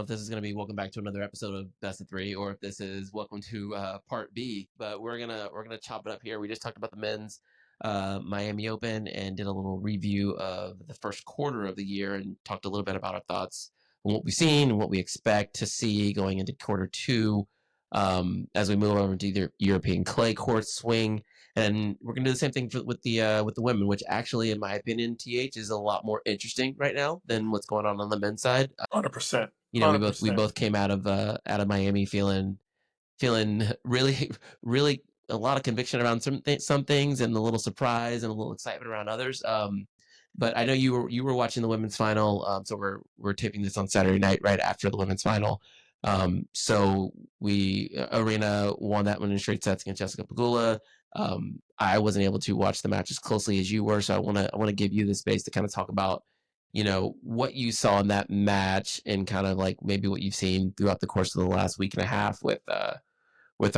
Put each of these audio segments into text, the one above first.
if this is going to be welcome back to another episode of Best of Three, or if this is welcome to part B. But we're gonna chop it up here. We just talked about the men's Miami Open and did a little review of the first quarter of the year and talked a little bit about our thoughts on what we've seen and what we expect to see going into quarter two, as we move over to the European clay court swing. And we're gonna do the same thing with the women, which actually, in my opinion, is a lot more interesting right now than what's going on the men's side. 100%. You know, we 100%. both came out of Miami feeling really really a lot of conviction around some things, and a little surprise and a little excitement around others. But I know you were watching the women's final, so we're taping this on Saturday night right after the women's final. So Aryna won that one in straight sets against Jessica Pagula. I wasn't able to watch the match as closely as you were, so I want to give you the space to kind of talk about, you know, what you saw in that match and kind of like maybe what you've seen throughout the course of the last week and a half with our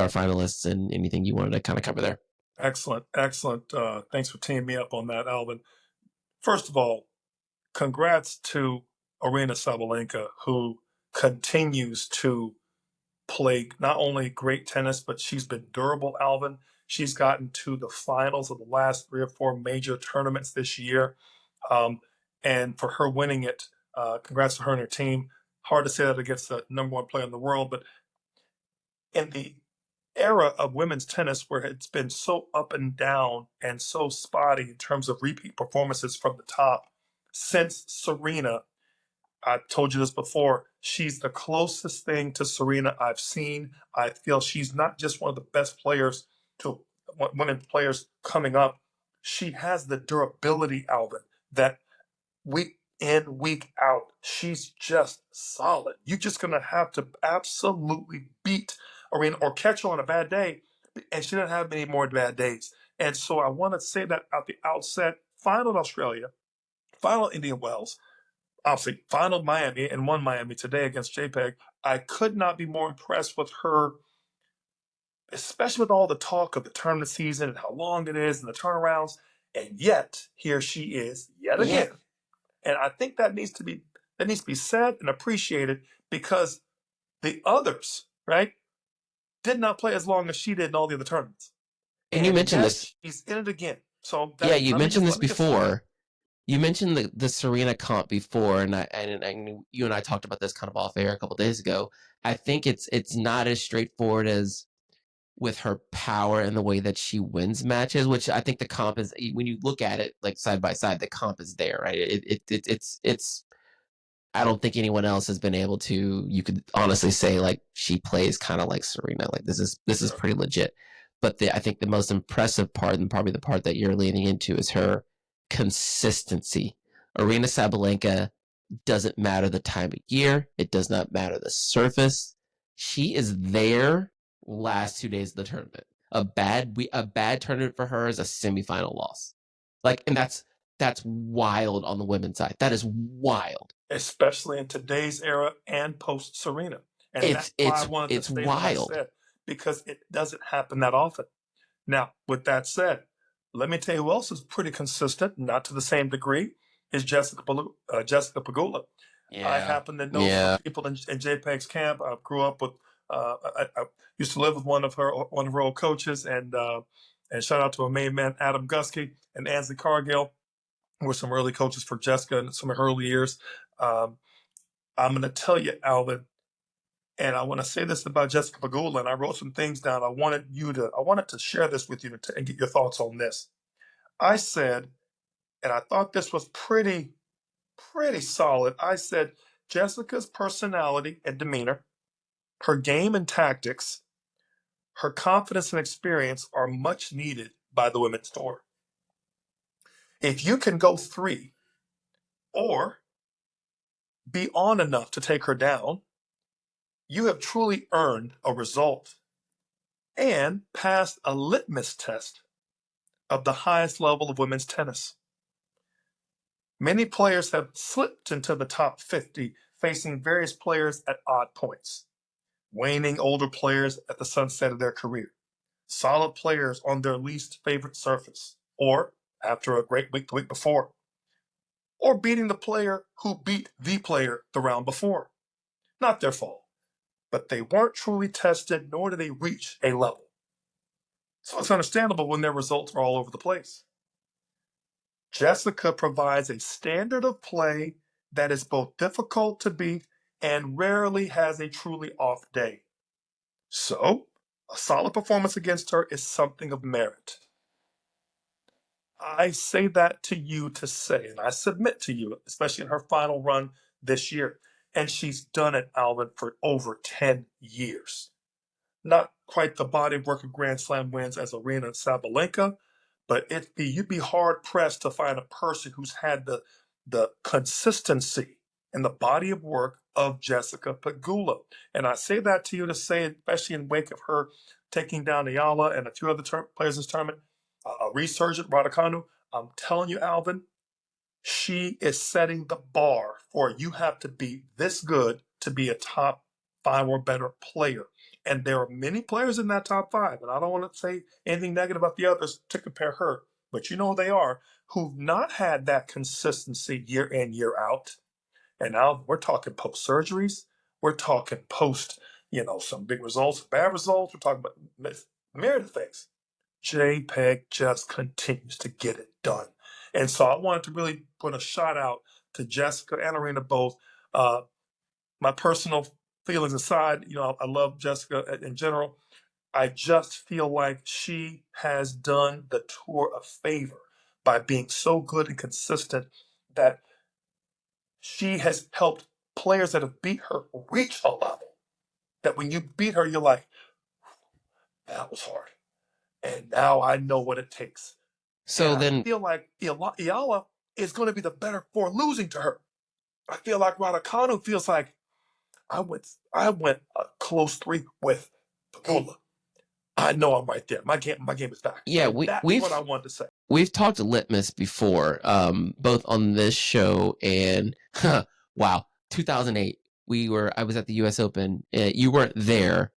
finalists, and anything you wanted to kind of cover there. Excellent. Excellent. Thanks for teaming me up on that, Alvin. First of all, congrats to Aryna Sabalenka, who continues to play not only great tennis, but she's been durable, Alvin. She's gotten to the finals of the last 3 or 4 major tournaments this year. And for her winning it, congrats to her and her team. Hard to say that against the #1 player in the world, but in the era of women's tennis where it's been so up and down and so spotty in terms of repeat performances from the top, since Serena, I've told you this before, she's the closest thing to Serena I've seen. I feel she's not just one of the best players to women players coming up. She has the durability, Alvin, that week in, week out, she's just solid. You're just going to have to absolutely beat Aryna or catch her on a bad day. And she doesn't have many more bad days. And so I want to say that at the outset, final Australia, final Indian Wells, obviously final Miami, and won Miami today against JPEG. I could not be more impressed with her, especially with all the talk of the tournament season and how long it is and the turnarounds. And yet, here she is yet again. And I think that needs to be said and appreciated, because the others, right, did not play as long as she did in all the other tournaments. And you mentioned this. She's in it again. So Yeah, you mentioned this just before. You mentioned the Serena comp before, and you and I talked about this kind of off air a couple days ago. I think it's not as straightforward as with her power and the way that she wins matches, which I think the comp is, when you look at it like side by side, the comp is there, right? It's I don't think anyone else has been able to, you could honestly say like she plays kind of like Serena. Like this is pretty legit. But I think the most impressive part, and probably the part that you're leaning into, is her consistency. Aryna Sabalenka, doesn't matter the time of year. It does not matter the surface. She is there last 2 days of the tournament. A bad tournament for her is a semifinal loss. Like, and that's wild on the women's side. That is wild. Especially in today's era and post Serena. And that's why I wanted to say what I said, because it doesn't happen that often. Now, with that said, let me tell you who else is pretty consistent, not to the same degree, is Jessica Pagula. Yeah. I happen to know some people in JPEG's camp. I grew up with, I used to live with one of her old coaches, and shout out to a main man, Adam Gusky and Ansley Cargill, who were some early coaches for Jessica in some of her early years. I'm going to tell you, Alvin, and I want to say this about Jessica Pagula, and I wrote some things down. I wanted to share this with you and get your thoughts on this. I said, and I thought this was pretty solid. I said Jessica's personality and demeanor, her game and tactics, her confidence and experience are much needed by the women's tour. If you can go 3 or be on enough to take her down, you have truly earned a result and passed a litmus test of the highest level of women's tennis. Many players have slipped into the top 50, facing various players at odd points, waning older players at the sunset of their career, solid players on their least favorite surface, or after a great week the week before, or beating the player who beat the player the round before. Not their fault. But they weren't truly tested, nor did they reach a level. So it's understandable when their results are all over the place. Jessica provides a standard of play that is both difficult to beat and rarely has a truly off day. So, a solid performance against her is something of merit. I say that to you to say, and I submit to you, especially in her final run this year. And she's done it, Alvin, for over 10 years. Not quite the body of work of Grand Slam wins as Aryna Sabalenka, but you'd be hard pressed to find a person who's had the consistency and the body of work of Jessica Pegula. And I say that to you to say, especially in wake of her taking down Eala and a few other players in this tournament, a resurgent Raducanu. I'm telling you, Alvin, she is setting the bar for you have to be this good to be a top 5 or better player. And there are many players in that top 5, and I don't want to say anything negative about the others to compare her, but you know they are, who've not had that consistency year in, year out. And now we're talking post surgeries, we're talking post, some big results, bad results, we're talking about myriad of things. JPEG just continues to get it done. And so I wanted to really put a shout out to Jessica and Aryna both. My personal feelings aside, I love Jessica in general. I just feel like she has done the tour a favor by being so good and consistent that she has helped players that have beat her reach a level that when you beat her, you're like, that was hard. And now I know what it takes. So And I then, feel like Eala is going to be the better for losing to her. I feel like Raducanu feels like I went a close 3 with Pagula. I know I'm right there. My game is back. yeah, And that's what I wanted to say. we've talked to Litmus before, both on this show and wow, 2008. I was at the U.S. Open. You weren't there,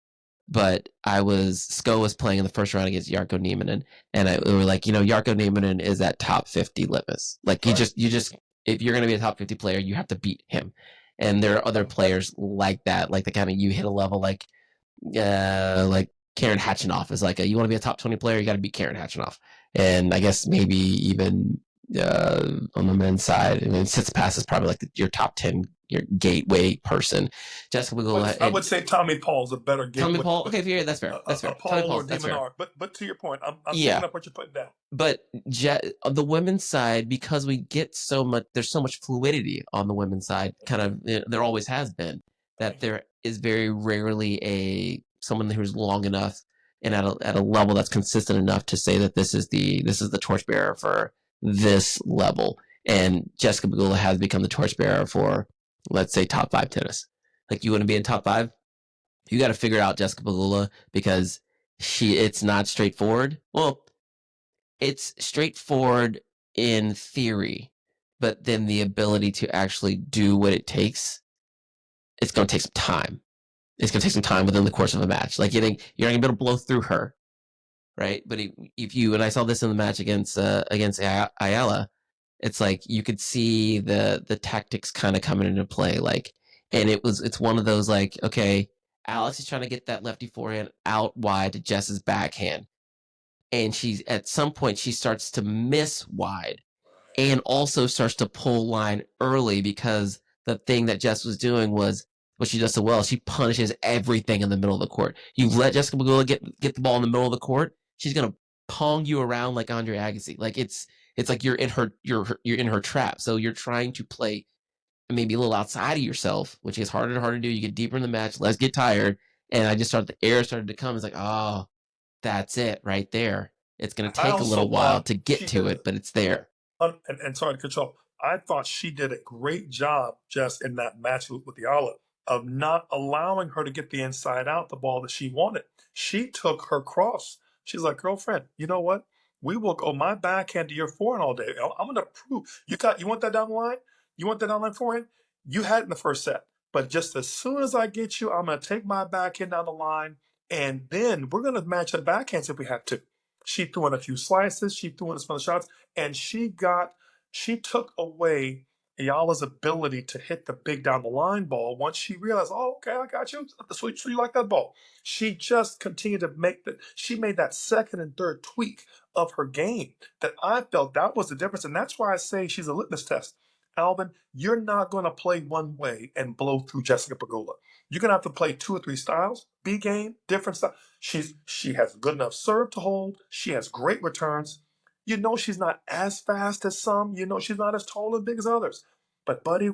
but Sko was playing in the first round against Jarkko Nieminen, and we were like, Jarkko Nieminen is at top 50 Litmus. Like you just if you're gonna be a top 50 player, you have to beat him. And there are other players like that, like the kind of you hit a level like Karen Hatchinoff is like you want to be a top 20 player, you got to beat Karen Hatchinoff. And I guess maybe even on the men's side, I mean, Tsitsipas is probably like your top 10, your gateway person. Jessica Pegula. I would say Tommy Paul's a better gateway. Tommy Paul. Okay, yeah, that's fair. That's fair. Tommy Paul or Paul's, that's fair. Demonar. But to your point, I'm picking up what you're putting down. But the women's side, because we get so much, there's so much fluidity on the women's side. Kind of, there always has been. That there is very rarely someone who's long enough and at a level that's consistent enough to say that this is the torchbearer for this level. And Jessica Pegula has become the torchbearer for, let's say, top 5 tennis. Like you want to be in top 5, you got to figure out Jessica Pegula because it's not straightforward. Well, it's straightforward in theory, but then the ability to actually do what it takes, it's going to take some time. It's going to take some time within the course of a match. Like you're not going to be able to blow through her, right? But if you, and I saw this in the match against Eala, it's like you could see the tactics kind of coming into play. Like, and it's one of those like, okay, Alex is trying to get that lefty forehand out wide to Jess's backhand. And at some point she starts to miss wide and also starts to pull line early because the thing that Jess was doing was what she does so well. She punishes everything in the middle of the court. You let Jessica Pegula get the ball in the middle of the court, she's gonna pong you around like Andre Agassi. Like it's like you're in her trap. So you're trying to play maybe a little outside of yourself, which is harder and harder to do. You get deeper in the match, let's get tired. And the air started to come. It's like, oh, that's it right there. It's going to take a little while to get to it, but it's there. And sorry to cut you off. I thought she did a great job just in that match with Eala of not allowing her to get the inside out, the ball that she wanted. She took her cross. She's like, girlfriend, you know what? We will go my backhand to your forehand all day. I'm going to prove. You want that down the line? You want that down the line forehand? You had it in the first set. But just as soon as I get you, I'm going to take my backhand down the line, and then we're going to match the backhands if we have to. She threw in a few slices. She threw in some other shots, and she took away Eala's ability to hit the big down the line ball, once she realized, oh, okay, I got you. So you like that ball. She just continued to she made that second and third tweak of her game that I felt that was the difference. And that's why I say she's a litmus test. Alvin, you're not going to play one way and blow through Jessica Pagula. You're going to have to play two or three styles, B game, different style. She has good enough serve to hold. She has great returns. You know she's not as fast as some. You know she's not as tall and big as others. But buddy,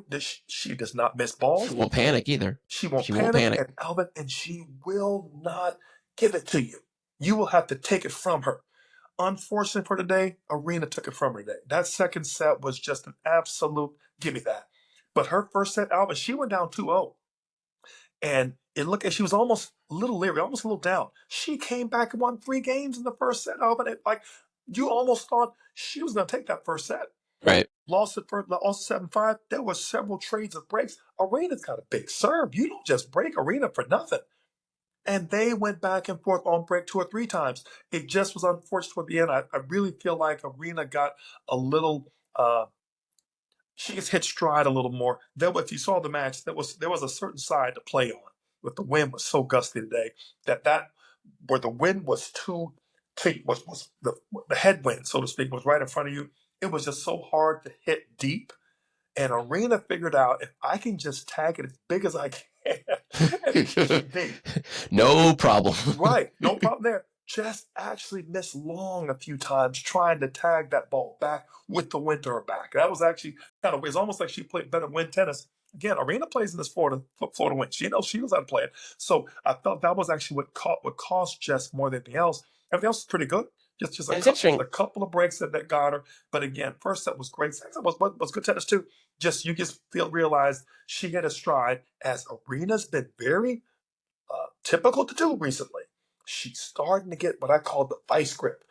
she does not miss She balls. won't panic either. She won't She won't panic, panic. and Alvin, and she will not give it to you. You will have to take it from her. Unfortunately for today, Aryna took it from her today. That second set was just an absolute give me that. But her first set, Alvin, she went down 2-0. And it looked like she was almost a little leery, almost a little down. She came back and won 3 games in the first set, Alvin. Like you almost thought she was going to take that first set. Right. Lost it for lost 7-5. There were several trades of breaks. Arena's got a big serve. You don't just break Aryna for nothing. And they went back and forth on break 2 or 3 times. It just was unfortunate toward the end. I really feel like Aryna got a little she gets hit stride a little more. If you saw the match, there was a certain side to play on. But the wind was so gusty today that where the wind was was the headwind, so to speak, was right in front of you. It was just so hard to hit deep. And Aryna figured out if I can just tag it as big as I can, and she did. No problem. Right, no problem there. Just actually missed long a few times trying to tag that ball back with the wind to her back. That was actually kind of, it's almost like she played better wind tennis. Again, Aryna plays in this Florida wind. She knows she knows how to play it. So I felt that was actually what cost Jess more than anything else. Everything else is pretty good. Just a couple of breaks that got her. But again, first set was great. Second set was good tennis too. You just realized she hit a stride as Arena's been very typical to do recently. She's starting to get what I call the vice grip.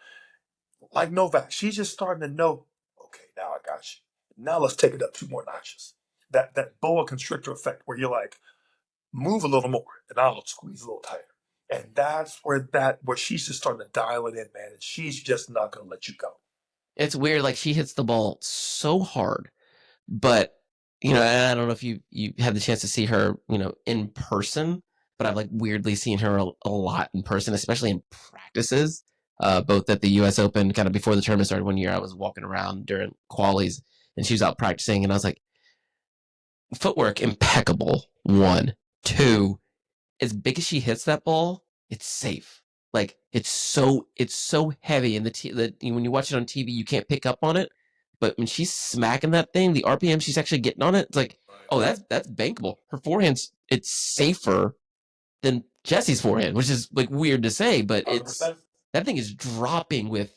Like Novak, she's just starting to know, okay, now I got you. Now let's take it up 2 more notches. That boa constrictor effect where you're like, move a little more and I'll squeeze a little tighter. And that's where she's just starting to dial it in, man. And she's just not gonna let you go. It's weird, like she hits the ball so hard, but and I don't know if you had the chance to see her, in person, but I've like weirdly seen her a lot in person, especially in practices. Both at the U.S. Open, kind of before the tournament started. One year, I was walking around during qualies, and she was out practicing, and I was like, footwork impeccable. 1, 2, as big as she hits that ball, it's safe. Like it's so heavy, and when you watch it on TV, you can't pick up on it. But when she's smacking that thing, the RPM she's actually getting on it, it's like, oh, that's bankable. Her forehand's it's safer than Jesse's forehand, which is like weird to say, but that thing is dropping with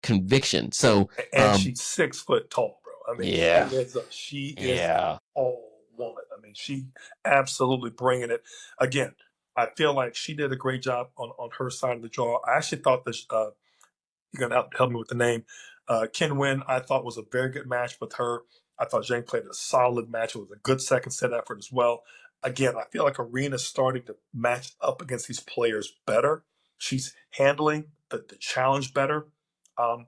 conviction. So and she's 6 foot tall, bro. I mean, yeah, she is a tall woman. I mean, she absolutely bringing it. Again, I feel like she did a great job on her side of the draw. I actually thought this. You're gonna help me with the name. Ken Win, I thought was a very good match with her. I thought Jane played a solid match. It was a good second set effort as well. Again, I feel like Arena's starting to match up against these players better. She's handling the challenge better. Um,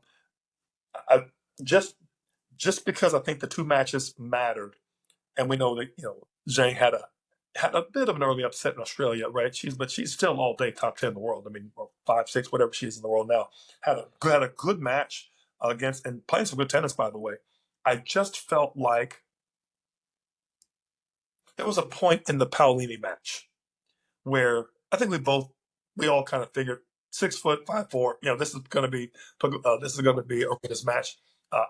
I just because I think the 2 matches mattered, and we know that Zhang had a bit of an early upset in Australia, right? She's still all day top 10 in the world. I mean, or 5, 6, whatever she is in the world now. Had a good match against and playing some good tennis, by the way. I just felt like there was a point in the Paolini match where I think we all kind of figured 6 foot 5'4". This is going to be Arena's match.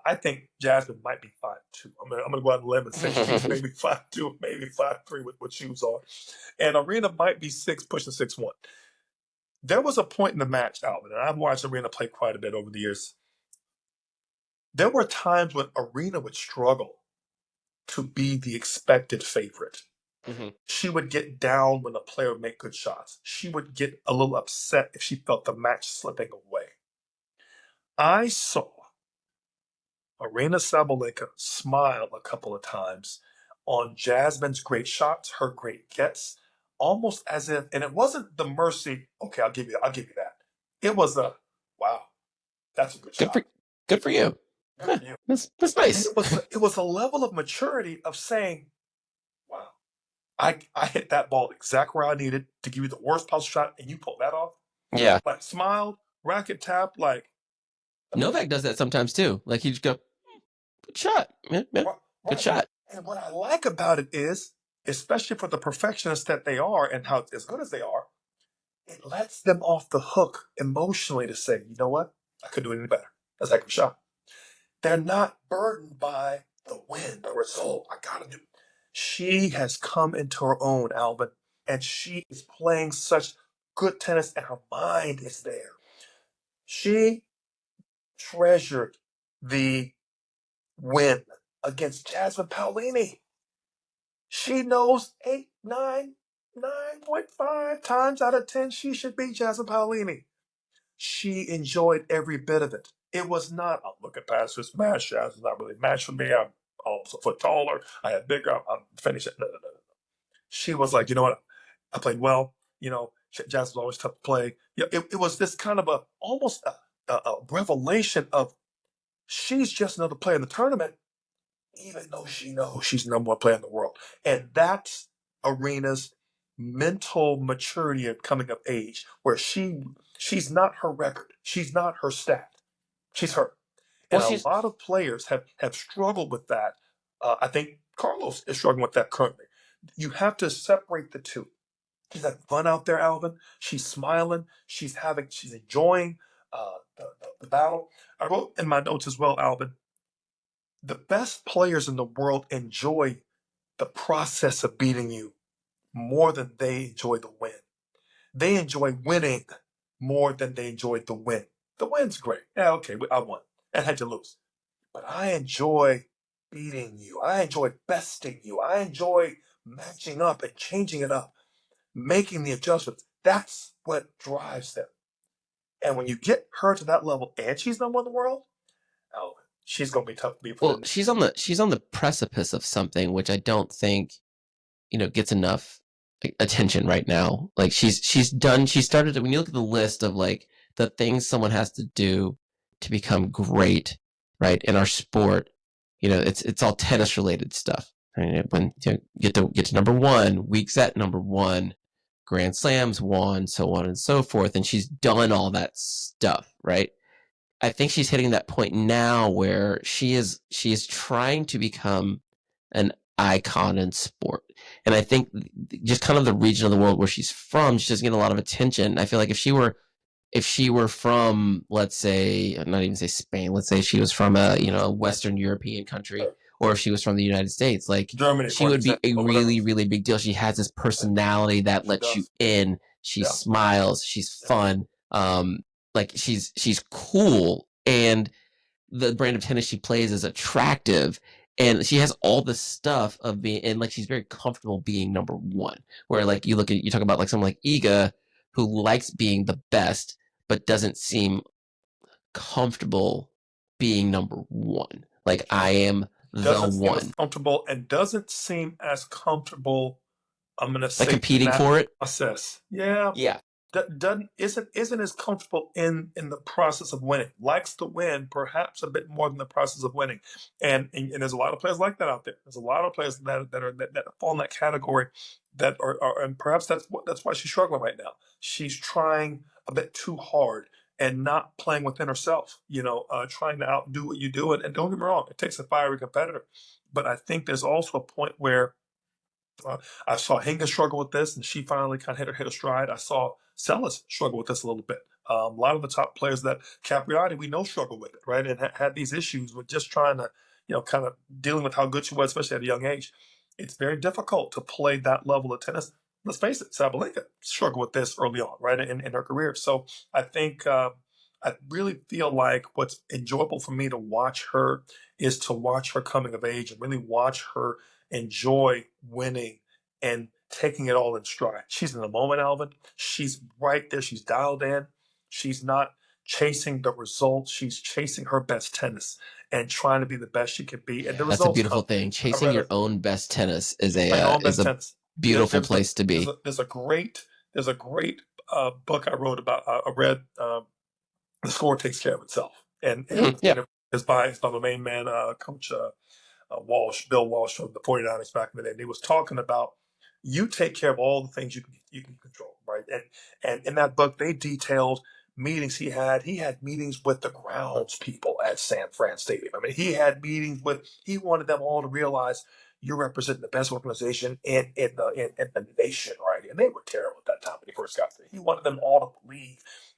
I think Jasmine might be 5'2". I'm gonna go out on a limb and say she's maybe 5'2", maybe 5'3" with shoes on, and Aryna might be 6, pushing 6'1". There was a point in the match, Alvin, and I've watched Aryna play quite a bit over the years. There were times when Aryna would struggle to be the expected favorite. Mm-hmm. She would get down when a player would make good shots. She would get a little upset if she felt the match slipping away. I saw Aryna Sabalenka smile a couple of times on Jasmine's great shots, her great gets, almost as if, and it wasn't the mercy, okay, I'll give you that. It was a, wow, that's a good shot. Good for you. Good for you. That's And nice. it was a level of maturity of saying, wow, I hit that ball exactly where I needed to give you the worst possible shot, and you pulled that off. Yeah. Like smiled, racket tap, like Novak does that sometimes too. Like he just go, good shot, man, good right. shot. And what I like about it is, especially for the perfectionists that they are and how as good as they are, it lets them off the hook emotionally to say, you know what? I could do it any better. That's a heck of a shot. They're not burdened by the win, the result. I gotta do. She has come into her own, Alvin, and she is playing such good tennis, and her mind is there. She treasured the win against Jasmine Paolini. She knows 9.5 times out of 10 she should beat Jasmine Paolini. She enjoyed every bit of it. It was not, I'm looking past this match. Jasmine's not really a match for me. I'm almost a foot taller. I had bigger. I'm finishing. No, no, no, no. She was like, you know what? I played well. You know, Jasmine's always tough to play. It was this kind of almost a revelation of she's just another player in the tournament, even though she knows she's the number one player in the world. And that's Aryna's mental maturity of coming of age, where she's not her record. She's not her stat. She's her. And Well, a lot of players have struggled with that. I think Carlos is struggling with that currently. You have to separate the two. She's having fun out there, Alvin. She's smiling. She's enjoying the battle. I wrote in my notes as well, Alvin. The best players in the world enjoy the process of beating you more than they enjoy the win. They enjoy winning more than they enjoyed the win. The win's great. Yeah, okay, I won. And had to lose. But I enjoy beating you. I enjoy besting you. I enjoy matching up and changing it up, making the adjustments. That's what drives them. And when you get her to that level and she's number one in the world, oh, she's going to be tough to beat for well, the. she's on the precipice of something which I don't think gets enough attention right now. Like she's done. She started. When you look at the list of like the things someone has to do to become great, right, in our sport, it's all tennis related stuff. Right? When you get to number one, weeks at number one, Grand Slams won, so on and so forth, and she's done all that stuff, right? I think she's hitting that point now where she is trying to become an icon in sport. And I think just kind of the region of the world where she's from, she doesn't get a lot of attention. I feel like if she were from, let's say, not even say Spain, let's say she was from a Western European country, or if she was from the United States, like Germany, she would be a really, whatever. really big deal. She has this personality that lets you in. She Yeah. smiles. She's fun. Like she's cool, and the brand of tennis she plays is attractive, and she has all the stuff of being, and like she's very comfortable being number one. Where like you talk about like someone like Iga, who likes being the best but doesn't seem comfortable being number one. Like I am the Doesn't seem as one. comfortable and doesn't seem as comfortable. I'm gonna Like say competing that for it. process. Yeah, Yeah. doesn't isn't as comfortable in the process of winning. Likes to win perhaps a bit more than the process of winning, and there's a lot of players like that out there. There's a lot of players that fall in that category that are and perhaps that's why she's struggling right now. She's trying a bit too hard and not playing within herself. Trying to outdo what you do, and don't get me wrong, it takes a fiery competitor, but I think there's also a point where I saw Hinga struggle with this, and she finally kind of hit a stride. I saw Sellis struggle with this a little bit. A lot of the top players that Capriati we know struggle with it, right, and had these issues with just trying to, kind of dealing with how good she was, especially at a young age. It's very difficult to play that level of tennis. Let's face it, Sabalenka struggled with this early on, right, in her career. So I think I really feel like what's enjoyable for me to watch her is to watch her coming of age and really watch her enjoy winning and taking it all in stride. She's in the moment, Alvin. She's right there. She's dialed in. She's not chasing the results. She's chasing her best tennis and trying to be the best she can be. And the That's a results beautiful come. thing. I Chasing read your own best tennis is playing her own best a tennis. beautiful place to be. There's a great book I wrote about. I read The Score Takes Care of Itself, and Yeah. It's by my main man, Coach Bill Walsh from the 49ers back in the day. And he was talking about you take care of all the things you can control, right? And in that book, they detailed meetings he had. He had meetings with the grounds people at San Fran Stadium. I mean, he wanted them all to realize you're representing the best organization in the nation, right? And they were terrible at that time when he first got there. He wanted them all to believe,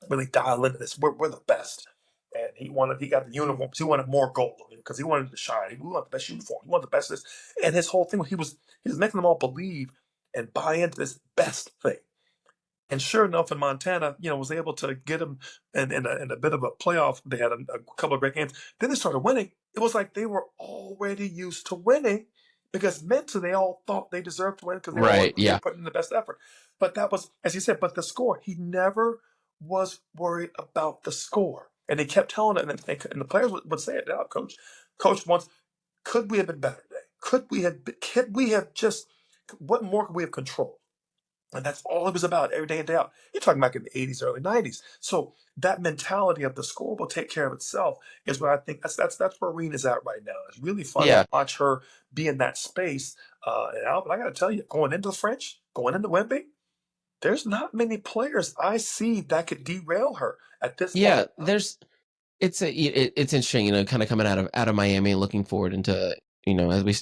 really dial into this. We're the best. And he got the uniforms. He wanted more gold because he wanted to shine. He wanted the best uniform. He wanted the best this. And his whole thing was he was making them all believe and buy into this best thing. And sure enough, in Montana, was able to get him in a bit of a playoff. They had a couple of great games. Then they started winning. It was like they were already used to winning because mentally they all thought they deserved to win because Right. they were Yeah. putting in the best effort. But that was, as he said, but the score. He never was worried about the score. And they kept telling it, and the players would say it out, coach. Coach once, could we have been better today? Could we have just, what more could we have controlled? And that's all it was about every day in, day out. You're talking back in the 80s, early 90s. So that mentality of the score will take care of itself is what I think that's where Arena's at right now. It's really fun to Yeah. watch her be in that space. And Alvin, I got to tell you, going into the French, going into Wemby, there's not many players I see that could derail her at this Yeah. moment. It's interesting, kind of coming out of Miami, looking forward into,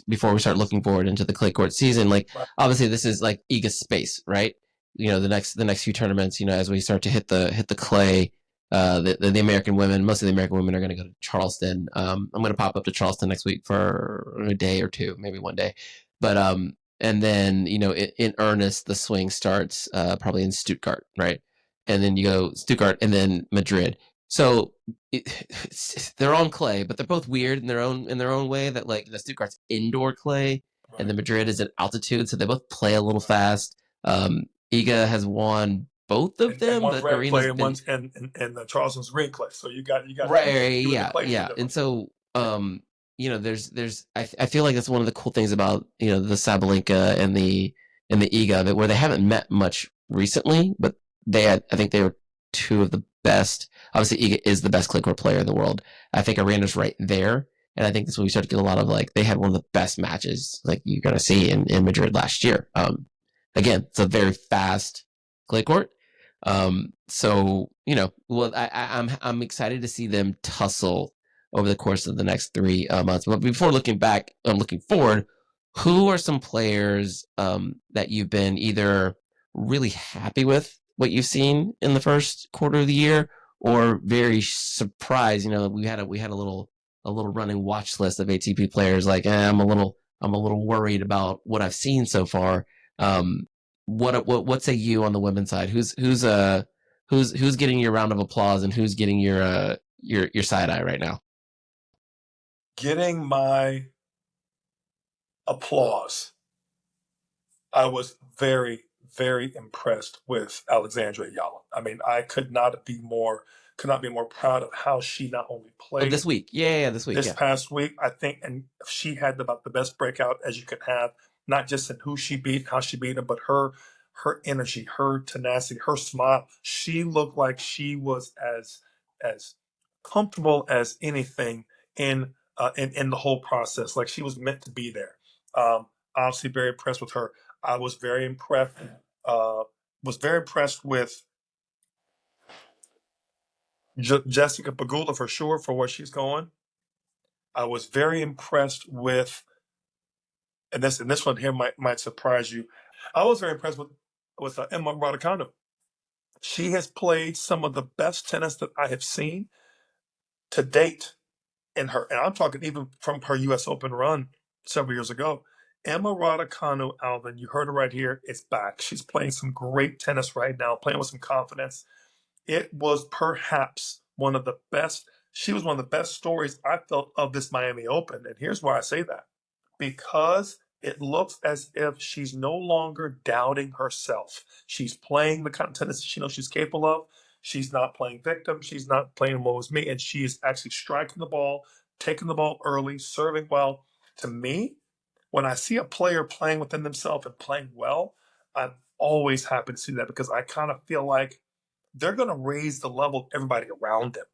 before we start looking forward into the clay court season. Like, Right. obviously, this is like Iga's space, right? The next few tournaments, as we start to hit the clay, the American women, most of the American women are going to go to Charleston. I'm going to pop up to Charleston next week for a day or two, maybe one day, but and then in earnest, the swing starts probably in Stuttgart, right? And then you go Stuttgart and then Madrid. So they're on clay, but they're both weird in their own way. That like the Stuttgart's indoor clay, and Right. the Madrid is at altitude, so they both play a little fast. Iga has won both of And them, one's but red Arena's clay and been one's and Charleston's green clay. So you got right. even the Yeah, clays are yeah, and different. so there's I feel like that's one of the cool things about the Sabalenka and the Iga that where they haven't met much recently, but I think they were two of the best. Obviously, Iga is the best clay court player in the world. I think Arena's right there, and I think that's when we start to get a lot of like they had one of the best matches like you're gonna see in Madrid last year. Again, it's a very fast clay court. So well, I'm excited to see them tussle over the course of the next 3 months. But before looking back, looking forward, who are some players that you've been either really happy with what you've seen in the first quarter of the year, or very surprised? We had a little running watch list of ATP players. Like I'm a little worried about what I've seen so far. What say you on the women's side? Who's getting your round of applause and who's getting your side eye right now? Getting my applause. I was very, very impressed with Alexandra Eala. I mean, I could not be more proud of how she not only Oh, this played week. Yeah, this week. this Yeah. past week, I think, and she had about the best breakout as you could have, not just in who she beat, how she beat them, but her energy, her tenacity, her smile. She looked like she was as comfortable as anything in the whole process. Like she was meant to be there. Obviously, very impressed with her. I was very impressed. Uh, was very impressed with Jessica Pagula for sure for where she's going. I was very impressed with, and this one here might surprise you. I was very impressed with Emma Raducanu. She has played some of the best tennis that I have seen to date in her, and I'm talking even from her U.S. Open run several years ago. Emma Raducanu, Alvin, you heard her right here. It's back. She's playing some great tennis right now, playing with some confidence. It was perhaps one of the best. She was one of the best stories I felt of this Miami Open, and here's why I say that: because it looks as if she's no longer doubting herself. She's playing the kind of tennis she knows she's capable of. She's not playing victim. She's not playing woe is me. And she is actually striking the ball, taking the ball early, serving well. To me, when I see a player playing within themselves and playing well, I'm always happy to see that because I kind of feel like they're going to raise the level of everybody around them.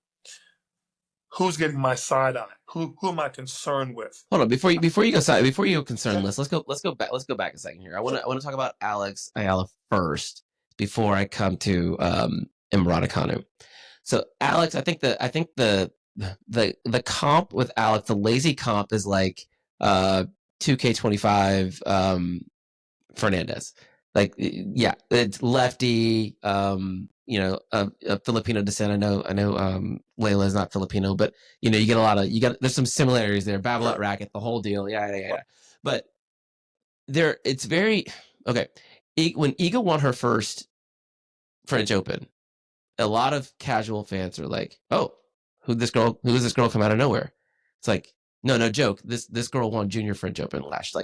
who's getting my side eye? Who am I concerned with? Hold on, before you go concern list, let's go back a second here. I want to talk about Alex Ayala first before I come to Raducanu. So Alex, I think the comp with Alex, the lazy comp is like 2K25 Fernandez. Like, yeah, it's lefty, a Filipino descent. I know Layla is not Filipino, but you get there's some similarities there. Babolat racket, the whole deal. Yeah. But it's very okay. When Iga won her first French Open, a lot of casual fans are like, "Oh, who is this girl come out of nowhere?" It's like, no joke. This girl won Junior French Open last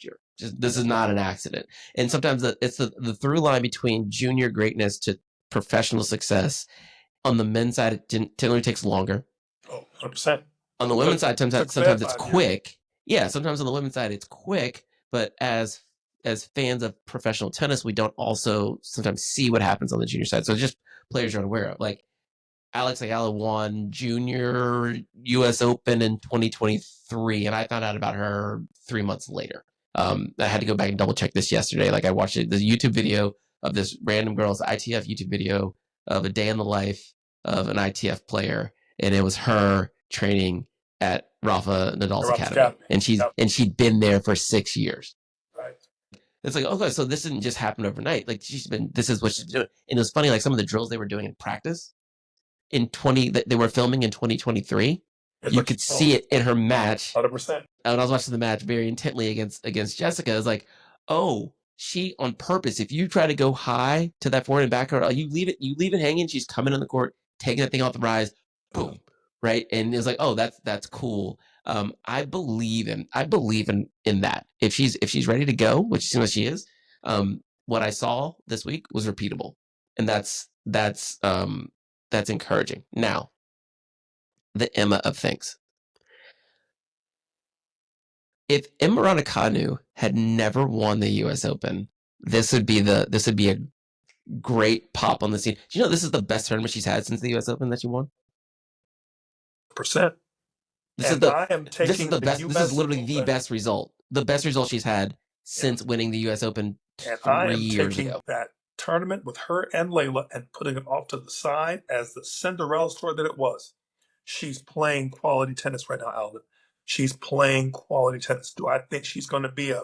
year. This is not an accident. And sometimes it's the through line between junior greatness to professional success. On the men's side, it generally takes longer. Oh, 100%. On the women's side, sometimes it's quick. Yeah, sometimes on the women's side it's quick, but as fans of professional tennis, we don't also sometimes see what happens on the junior side. So it's just players you're unaware of. Like Alex Ayala won Junior U.S. Open in 2023, and I found out about her 3 months later. I had to go back and double check this yesterday. Like I watched the YouTube video of this random girl's ITF YouTube video of a day in the life of an ITF player, and it was her training at Rafa Nadal's academy. And she'd been there for 6 years. Right. It's like, okay, so this didn't just happen overnight. Like this is what she's doing. And it was funny, like some of the drills they were doing in practice that they were filming in 2023. You could see it in her match. 100%. And I was watching the match very intently against Jessica. I was like, oh, she on purpose. If you try to go high to that forehand and backhand, you leave it hanging. She's coming on the court, taking that thing off the rise, boom, right? And it was like, oh, that's cool. I believe in that. If she's ready to go, which seems like she is, what I saw this week was repeatable, and that's encouraging. Now, the Emma of things. If Emma Raducanu had never won the U.S. Open, this would be a great pop on the scene. Do you know this is the best tournament she's had since the U.S. Open that she won? Percent. This is the best. This is literally the best result. The best result she's had since winning the U.S. Open 3 years ago. That tournament with her and Layla and putting it off to the side as the Cinderella story that it was. She's playing quality tennis right now, Alvin. She's playing quality tennis. Do I think she's going to be a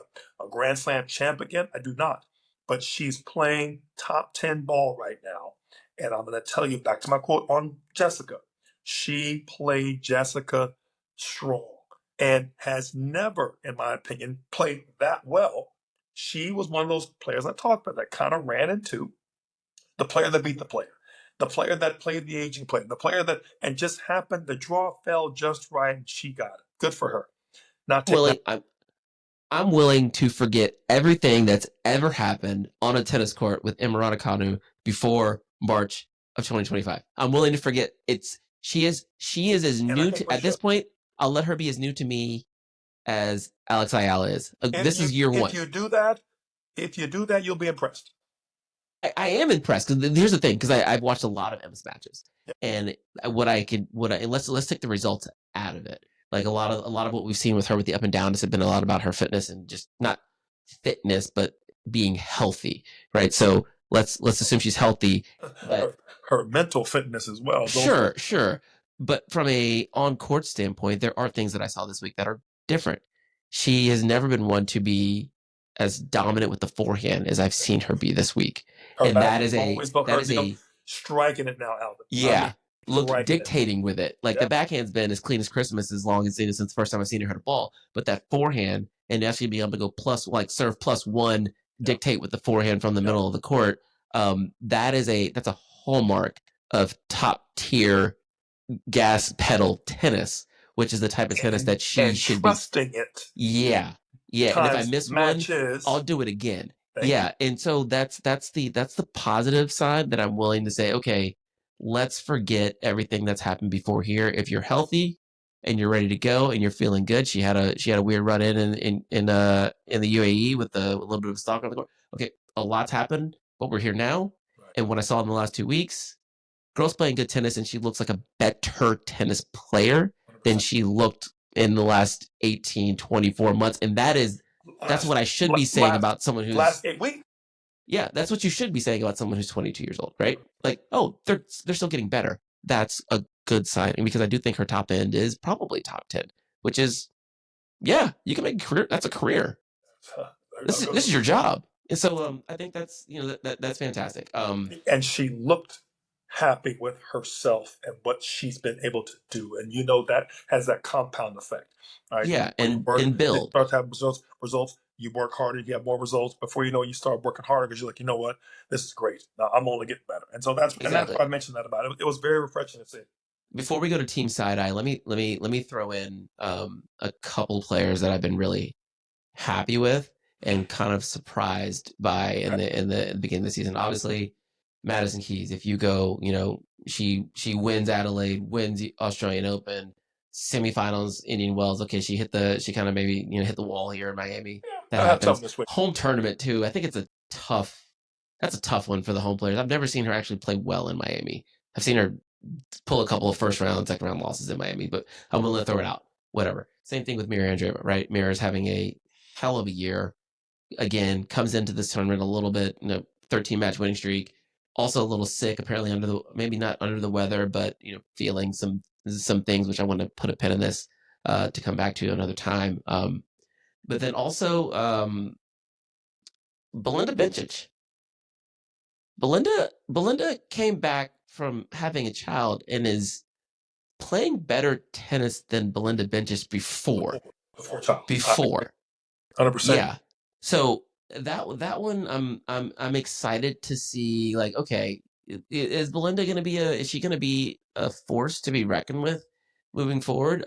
Grand Slam champ again? I do not. But she's playing top 10 ball right now. And I'm going to tell you, back to my quote on Jessica, she played Jessica strong and has never, in my opinion, played that well. She was one of those players I talked about that kind of ran into the player that beat the player that played the aging player, the player that, and just happened, the draw fell just right and she got it. Good for her. Not I'm willing to forget everything that's ever happened on a tennis court with Emma Raducanu before March of 2025. I'm willing to forget. She is as new to, at this point, I'll let her be as new to me as Alex Ayala is. This is year one. If you do that, you'll be impressed. I am impressed because here's the thing, because I've watched a lot of Emma's matches, and let's take the results out of it. Like a lot of what we've seen with her with the up and down has been a lot about her fitness and just not fitness, but being healthy, right? So let's assume she's healthy. But her mental fitness as well. Sure. But from a on-court standpoint, there are things that I saw this week that are different. She has never been one to be as dominant with the forehand as I've seen her be this week. And that is striking it now, Alvin. Yeah. Dictating with it. Like the backhand's been as clean as Christmas as long as since the first time I've seen her hit a ball. But that forehand and actually being able to go serve +1, dictate with the forehand from the middle of the court. That's a hallmark of top tier gas pedal tennis, which is the type of tennis that she should be trusting it. Yeah. And if I miss matches, one, I'll do it again. And so that's the positive side that I'm willing to say, okay, let's forget everything that's happened before here. If you're healthy and you're ready to go and you're feeling good, she had a weird run in the UAE with a little bit of stock on the court. Okay, a lot's happened, but we're here now. Right. And what I saw in the last 2 weeks, girl's playing good tennis, and she looks like a better tennis player than 100%. she looked in the last 18, 24 months. And that's what I should be saying Last about someone who's, last 8 weeks. yeah, that's what you should be saying about someone who's 22 years old, right? Like, oh, they're still getting better. That's a good sign, because I do think her top end is probably top 10, which is, yeah, you can make a career. That's a career. This is your job. And so I think that's, that's fantastic. And she looked happy with herself and what she's been able to do, and that has that compound effect. Right? Yeah, Where you and work, you build. start to have results. You work harder, you have more results. Before you know it, you start working harder because you're like, you know what, this is great. Now I'm only getting better, and so that's Exactly. why I mentioned that about it. It was very refreshing to see. Before we go to team side eye, let me throw in a couple players that I've been really happy with and kind of surprised by in the beginning of the season. Obviously, Madison Keys. If you go, she wins Adelaide, wins the Australian Open, semifinals Indian Wells. Okay, she kind of maybe hit the wall here in Miami. That I have happens. something this week. Home tournament too. I think that's a tough one for the home players. I've never seen her actually play well in Miami. I've seen her pull a couple of first round, second round losses in Miami, but I'm willing to throw it out. Whatever. Same thing with Mira Andreeva, right? Mira's having a hell of a year. Again, comes into this tournament a little bit, 13 match winning streak. Also a little sick, apparently maybe not under the weather, but feeling some things, which I want to put a pin in this to come back to another time. But then also Belinda Bencic. Belinda came back from having a child and is playing better tennis than Belinda Bencic before. Before child. Before. 100%. Yeah. So that one I'm excited to see, like, okay, is Belinda going to be is she going to be a force to be reckoned with moving forward?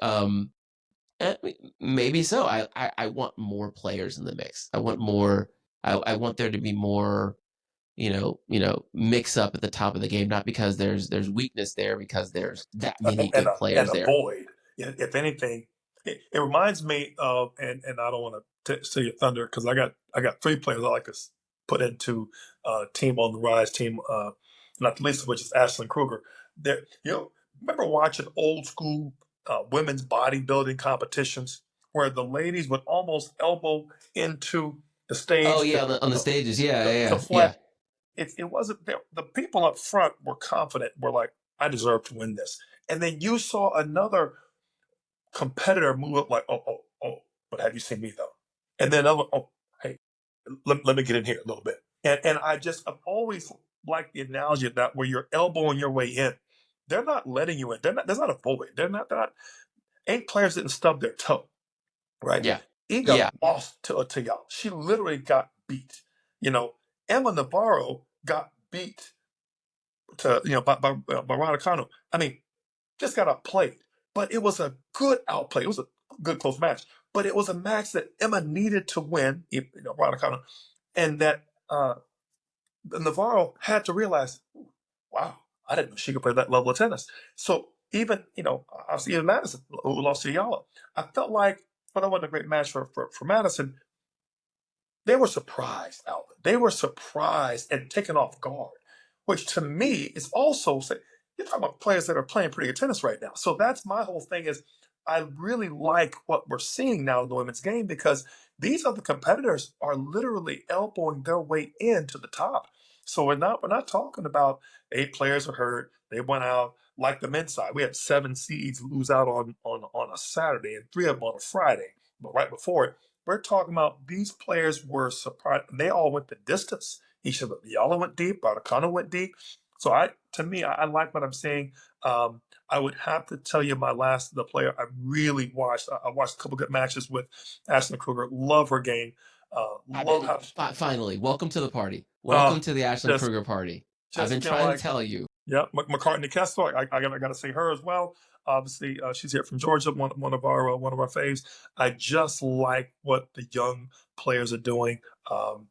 Maybe so. I want more players in the mix. I want more. I want there to be more, mix up at the top of the game, not because there's weakness there, because there's that many and good and players a there. void. If anything, it reminds me of, and I don't want to steal your thunder because I got 3 players I like to put into team on the rise team, not the least of which is Ashlyn Kruger. There, remember watching old school women's bodybuilding competitions where the ladies would almost elbow into the Oh stage yeah, on the stages, yeah, to yeah, flex. yeah. It wasn't the people up front were confident, were like, I deserve to win this. And then you saw another competitor move up like, oh, but have you seen me though? And then another, oh, hey, let me get in here a little bit. And I've always liked the analogy of that where you're elbowing your way in. They're not letting you in. There's not a void. They're not 8 players didn't stub their toe, right? Yeah. Iga Yeah. lost to y'all. She literally got beat. Emma Navarro got beat to by Raducanu. I mean, just got outplayed, but it was a good outplay. It was a good close match, but it was a match that Emma needed to win. Raducanu, and that Navarro had to realize, wow, I didn't know she could play that level of tennis. So even obviously even Madison, who lost to Eala, I felt like, but that wasn't a great match for Madison. They were surprised, Alvin. They were surprised and taken off guard, which to me is also say you're talking about players that are playing pretty good tennis right now. So that's my whole thing is I really like what we're seeing now in the women's game because these other competitors are literally elbowing their way into the top. So we're not talking about 8 players are hurt. They went out like the men's side. We had 7 seeds lose out on a Saturday and 3 of them on a Friday. But right before it, we're talking about these players were surprised. They all went the distance. Eala went deep. Raducanu went deep. So to me, I like what I'm seeing. I would have to tell you the player I really watched. I watched a couple good matches with Ashlyn Kruger. Love her game. Love how Finally, welcome to the party. Welcome to the Ashlyn just Kruger party. I've just been trying to like tell you. yeah, McCartney Kessler. I got to say her as well. Obviously, she's here from Georgia, one of our faves. I just like what the young players are doing. Um,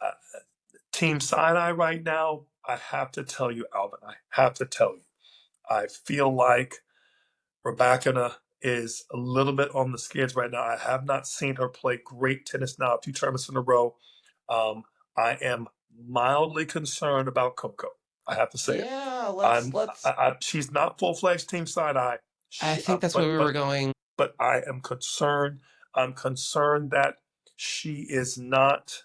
uh, Team Sinai right now. I have to tell you, Alvin. I have to tell you. I feel like Raducanu is a little bit on the skids right now. I have not seen her play great tennis now, 2 tournaments in a row. Um, I am mildly concerned about Coco. I have to say it. Yeah, no, I'm let's. she's not full-fledged team side eye. I think that's where we were going. But I am concerned. I'm concerned that she is not.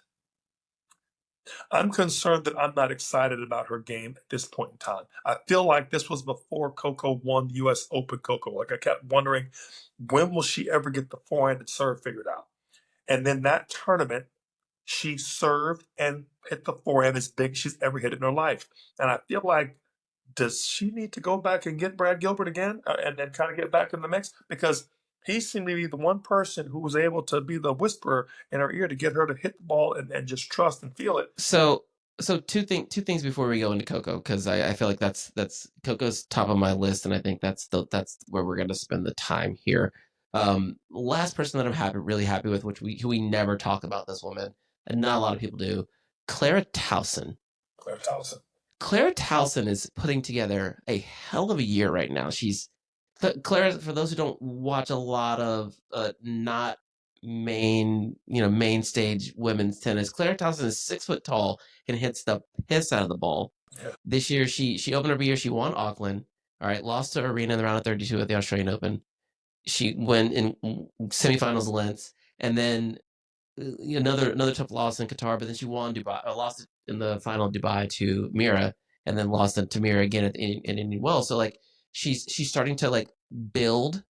I'm concerned that I'm not excited about her game at this point in time. I feel like this was before Coco won the U.S. Open. Coco, like I kept wondering, when will she ever get the forehand serve figured out? And then that tournament, she served and hit the forehand as big as she's ever hit it in her life. And I feel like, does she need to go back and get Brad Gilbert again and then kind of get back in the mix? Because he seemed to be the one person who was able to be the whisperer in her ear to get her to hit the ball and just trust and feel it. So two things before we go into Coco, because I feel like that's Coco's top of my list, and I think that's where we're going to spend the time here. Last person that I'm really happy with, who we never talk about this woman, and not a lot of people do, Clara Towson. Clara Towson is putting together a hell of a year right now. Clara, for those who don't watch a lot of not main stage women's tennis, Clara Towson is 6 foot tall and hits the piss out of the ball. Yeah. This year, she opened her year, she won Auckland. All right, lost to Aryna in the round of 32 at the Australian Open. She went in semifinals of Lens, and then another tough loss in Qatar, but then she won Dubai, lost in the final of Dubai to Mira, and then lost it to Mira again in Indian Wells. So like she's starting to like build,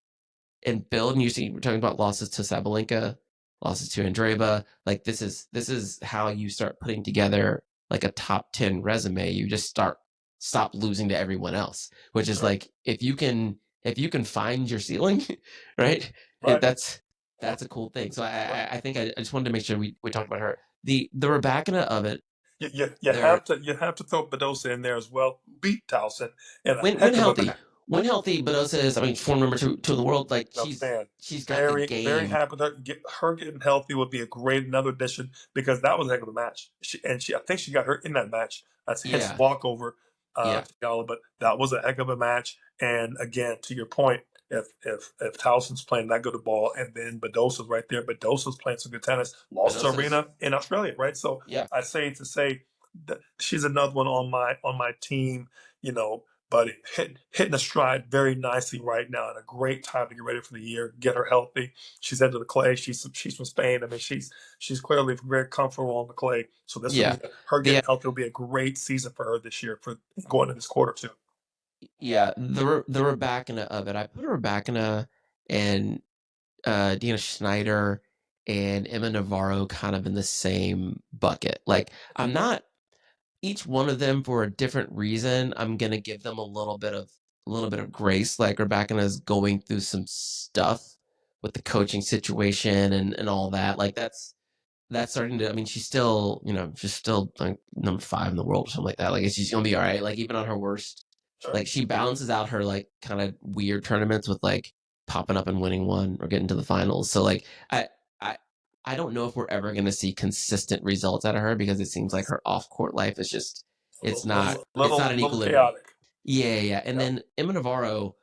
and you see we're talking about losses to Sabalenka, losses to Andreeva. Like this is how you start putting together like a top 10 resume. You just stop losing to everyone else, which is like if you can find your ceiling, right? That's a cool thing. So I think I just wanted to make sure we talked about her. The Raducanu of it. You have to throw Badosa in there as well. Beat Towson in a When heck of a healthy. match. When healthy, Badosa is, I mean, former number two in the world. Like she's got the game. Very happy with her. Her getting healthy would be a great another addition because that was a heck of a match. I think she got hurt in that match. That's his walkover to Eala, but that was a heck of a match. And again, to your point, if Towson's playing that good a ball and then Badosa's right there, Badosa's playing some good tennis, lost to Aryna in Australia, right? So I say that she's another one on my team, but hitting a stride very nicely right now and a great time to get ready for the year, get her healthy. She's into the clay. She's from Spain. I mean, she's clearly very comfortable on the clay. So this will be, her getting healthy will be a great season for her this year for going into this quarter too. Yeah, the Raducanu of it. I put Raducanu and Dina Schneider and Emma Navarro kind of in the same bucket. Like I'm not each one of them for a different reason. I'm gonna give them a little bit of grace. Like Raducanu is going through some stuff with the coaching situation and all that. Like that's starting to. I mean, she's still she's still like number 5 in the world or something like that. Like she's gonna be all right. Like even on her worst. Like she balances out her like kind of weird tournaments with like popping up and winning one or getting to the finals. So like I don't know if we're ever going to see consistent results out of her because it seems like her off court life is just it's not an equilibrium. Chaotic. Yeah. And then Emma Navarro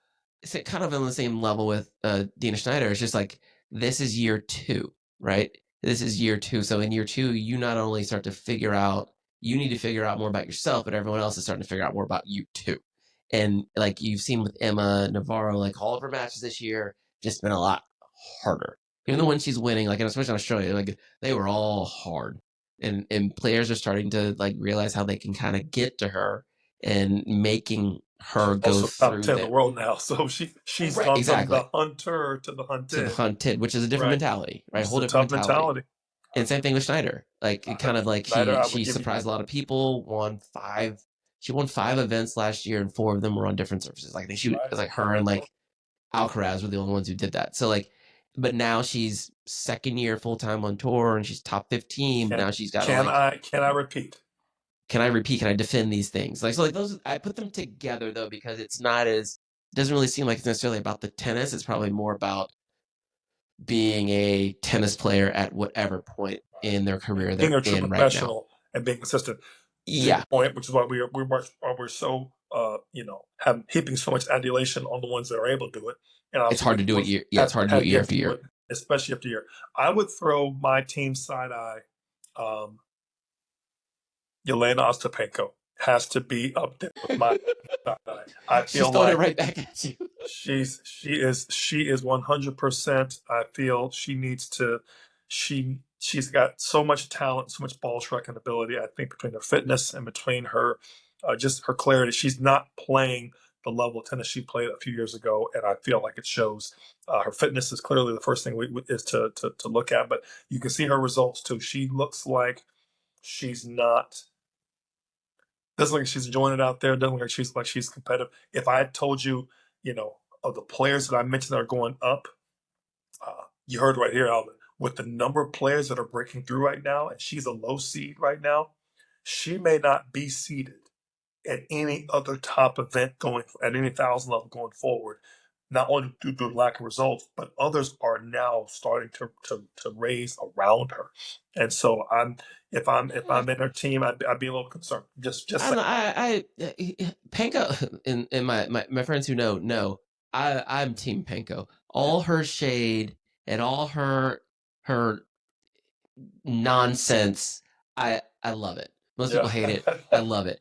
is kind of on the same level with Dina Schneider. It's just like this is year 2, right? This is year 2. So in year 2, you not only start to figure out you need to figure out more about yourself, but everyone else is starting to figure out more about you too. And like you've seen with Emma Navarro, like all of her matches this year just been a lot harder. Even the ones she's winning, like especially in Australia, like they were all hard. And players are starting to like realize how they can kind of get to her and making her go also through top 10 in the world now. So she's gone from the hunter to the hunted. Which is a different mentality, right? Whole different mentality. And same thing with Schneider. Like it kind of like she surprised a lot of people. She won 5 events last year, and 4 of them were on different surfaces. Like it was like her and like Alcaraz were the only ones who did that. So like, but now she's second year full time on tour, and she's top 15. But now she's got. Can I repeat? Can I repeat? Can I defend these things? Like so, like those. I put them together though because it's not as. It doesn't really seem like it's necessarily about the tennis. It's probably more about being a tennis player at whatever point in their career they're in right now, and being consistent. Yeah, point, which is why we're so heaping so much adulation on the ones that are able to do it. And it's hard to do it year. Yeah, it's hard to do it year after year, especially after year. I would throw my team side eye, Yelena Ostapenko. has to be up there with my. I She's feel throwing it like right back at you. she is 100%. I feel she needs to. She's got so much talent, so much ball striking ability. I think between her fitness and between her just her clarity, she's not playing the level of tennis she played a few years ago, and I feel like it shows. Her fitness is clearly the first thing is to look at, but you can see her results too. She looks like she's not doesn't look like she's enjoying it out there. Doesn't look like she's competitive. If I had told you, of the players that I mentioned that are going up, you heard right here, Alvin, with the number of players that are breaking through right now, and she's a low seed right now, she may not be seeded at any other top event going at any thousand level going forward. Not only due to lack of results, but others are now starting to raise around her, and so if I'm in her team, I'd be a little concerned. Just I saying. don't know, Panko and my friends who know I'm Team Panko. All her shade and all her nonsense, I love it. Most people Yeah. hate it. I love it.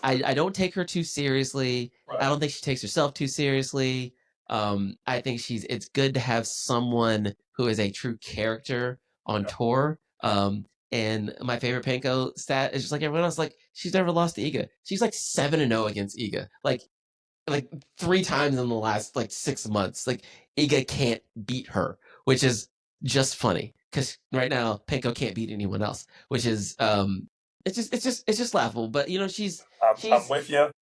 I don't take her too seriously. I Right. don't think she takes herself too seriously. I think it's good to have someone who is a true character on Yeah. tour. And my favorite Panko stat is just like everyone else. Like she's never lost to Iga. She's like 7-0 against Iga. Like 3 times in the last like 6 months. Like Iga can't beat her, which is just funny because right now Panko can't beat anyone else, which is it's just laughable. But I'm she's with you.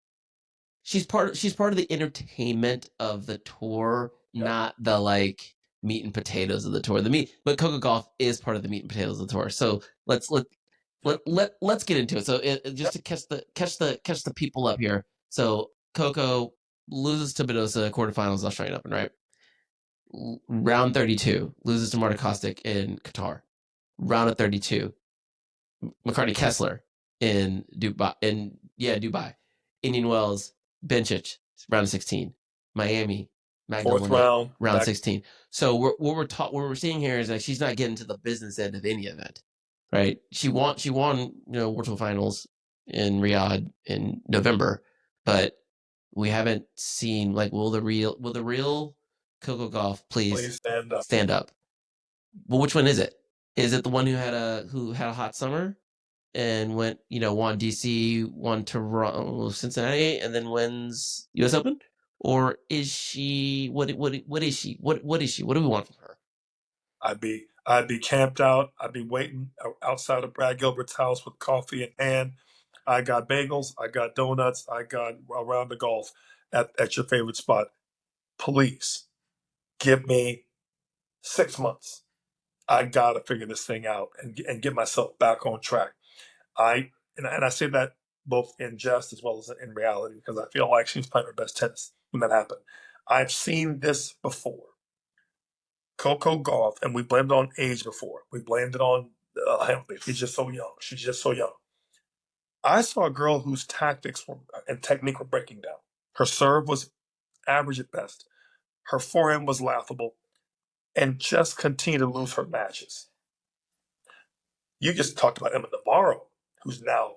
she's part of the entertainment of the tour, Yeah. not the like meat and potatoes of the tour. But Coco Gauff is part of the meat and potatoes of the tour. So Yep. let's get into it. So just Yep. to catch the people up here. So Coco loses to Badosa quarterfinals Australian Open, right? Round 32 loses to Marta Kostick in Qatar. Round of 32, McCartney Kessler in Dubai. Indian Wells, Bencic, round of 16. Miami, Fourth Magdalena, round. round 16. So what we're seeing here is that she's not getting to the business end of any event, right? She won World Tour Finals in Riyadh in November, but we haven't seen like will the real Coco Gauff please Please stand up. stand up? Well, which one is it? Is it the one who had a hot summer and won DC, won Toronto, Cincinnati, and then wins U.S. Open? Or is she what is she? What is she? What do we want from her? I'd be camped out. I'd be waiting outside of Brad Gilbert's house with coffee in hand. I got bagels. I got donuts. I got around the golf at your favorite spot. Please give me 6 months. I gotta figure this thing out and get myself back on track. I say that both in jest as well as in reality because I feel like she's playing her best tennis when that happened. I've seen this before. Coco Gauff, and we blamed it on age before. We blamed it on Hamilton. She's just so young. She's just so young. I saw a girl whose tactics and technique were breaking down. Her serve was average at best. Her forehand was laughable, and just continued to lose her matches. You just talked about Emma Navarro, who's now